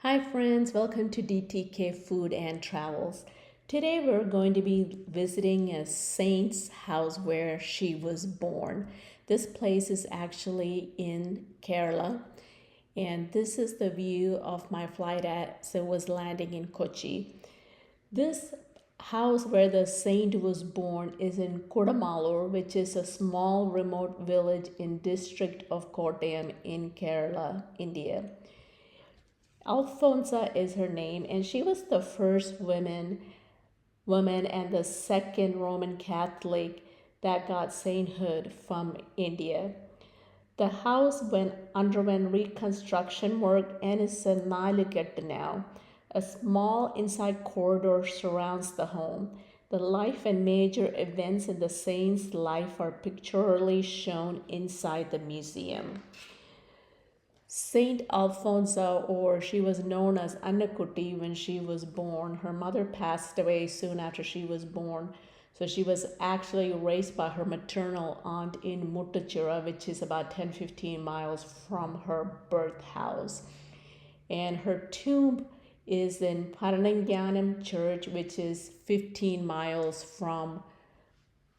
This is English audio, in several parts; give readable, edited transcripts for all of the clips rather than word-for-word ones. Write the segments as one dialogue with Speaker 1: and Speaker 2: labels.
Speaker 1: Hi friends, welcome to DTK Food and Travels. Today we're going to be visiting a saint's house where she was born. This place is actually in Kerala, and this is the view of my flight as it was landing in Kochi. This house where the saint was born is in Kodamalur, which is a small remote village in district of Kottayam in Kerala, India. Alphonsa is her name, and she was the first woman and the second Roman Catholic that got sainthood from India. The house underwent reconstruction work and is a Nailuket now. A small inside corridor surrounds the home. The life and major events in the saint's life are pictorially shown inside the museum. Saint Alphonsa, or she was known as Annakutti when she was born. Her mother passed away soon after she was born. So she was actually raised by her maternal aunt in Muttachira, which is about 10-15 miles from her birth house. And her tomb is in Paranangyanam Church, which is 15 miles from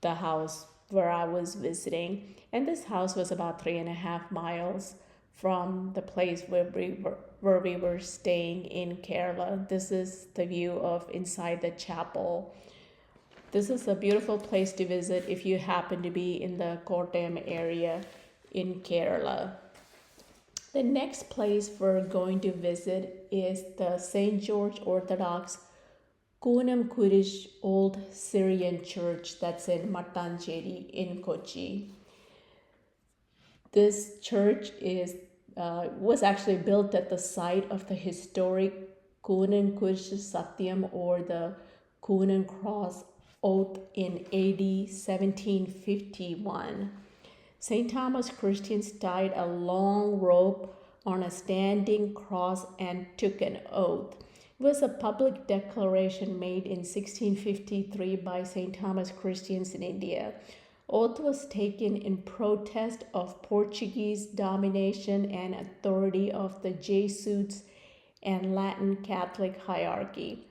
Speaker 1: the house where I was visiting. And this house was about 3.5 miles from the place where we were staying in Kerala. This is the view of inside the chapel. This is a beautiful place to visit if you happen to be in the Kottayam area in Kerala. The next place we're going to visit is the St. George Orthodox Kunam Kurish Old Syrian Church that's in Mattancheri in Kochi. This church was actually built at the site of the historic Kunan Kurish Satyam, or the Kunan Cross Oath, in AD 1751. St. Thomas Christians tied a long rope on a standing cross and took an oath. It was a public declaration made in 1653 by St. Thomas Christians in India. Oath was taken in protest of Portuguese domination and authority of the Jesuits and Latin Catholic hierarchy.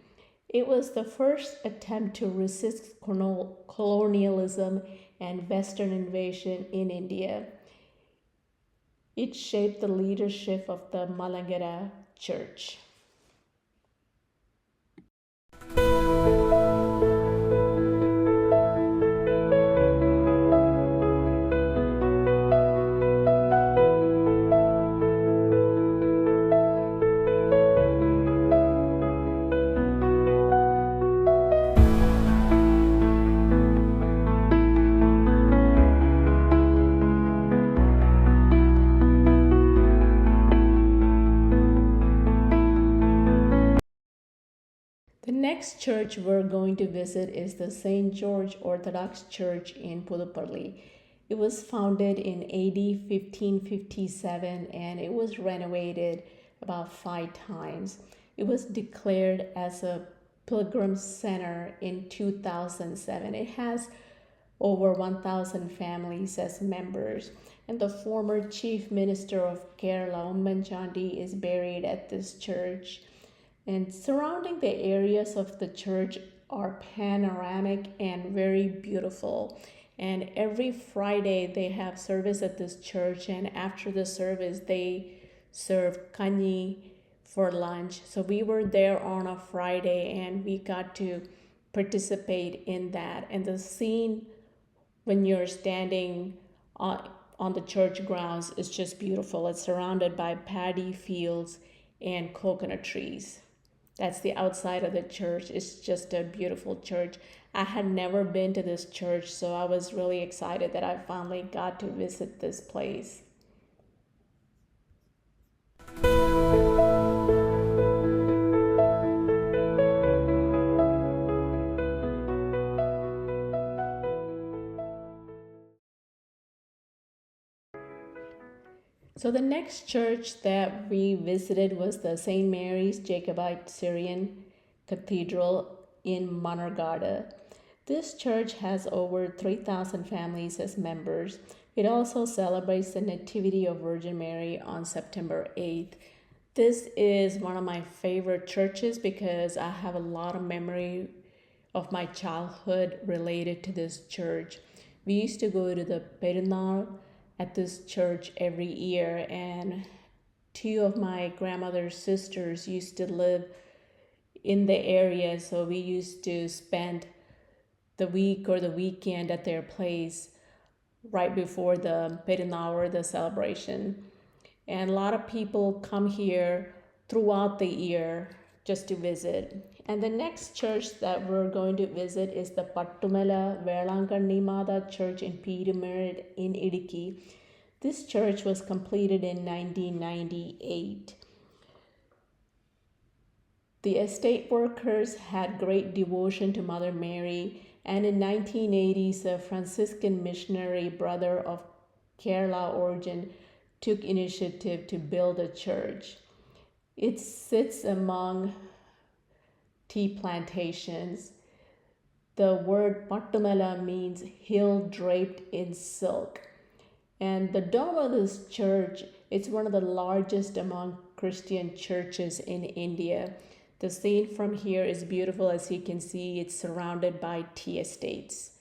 Speaker 1: It was the first attempt to resist colonialism and Western invasion in India. It shaped the leadership of the Malankara Church. The next church we're going to visit is the St. George Orthodox Church in Puduppally. It was founded in AD 1557 and it was renovated about 5 times. It was declared as a pilgrim center in 2007. It has over 1,000 families as members, and the former Chief Minister of Kerala, Chandi, is buried at this church. And surrounding the areas of the church are panoramic and very beautiful. And every Friday they have service at this church, and after the service they serve kanji for lunch. So we were there on a Friday and we got to participate in that. And the scene when you're standing on the church grounds is just beautiful. It's surrounded by paddy fields and coconut trees. That's the outside of the church. It's just a beautiful church. I had never been to this church, so I was really excited that I finally got to visit this place. So the next church that we visited was the St. Mary's Jacobite Syrian Cathedral in Manargada. This church has over 3,000 families as members. It also celebrates the Nativity of Virgin Mary on September 8th. This is one of my favorite churches because I have a lot of memory of my childhood related to this church. We used to go to the Perunal at this church every year, and two of my grandmother's sisters used to live in the area, so we used to spend the week or the weekend at their place right before the Perunal or the celebration. And a lot of people come here throughout the year just to visit. And the next church that we're going to visit is the Pattumala Velankanni Mata Church in Pyramid in Idiki. This church was completed in 1998. The estate workers had great devotion to Mother Mary, and in 1980s, a Franciscan missionary brother of Kerala origin took initiative to build a church. It sits among tea plantations. The word Pattumala means hill draped in silk. And the dome of this church, it's one of the largest among Christian churches in India. The scene from here is beautiful. As you can see, it's surrounded by tea estates.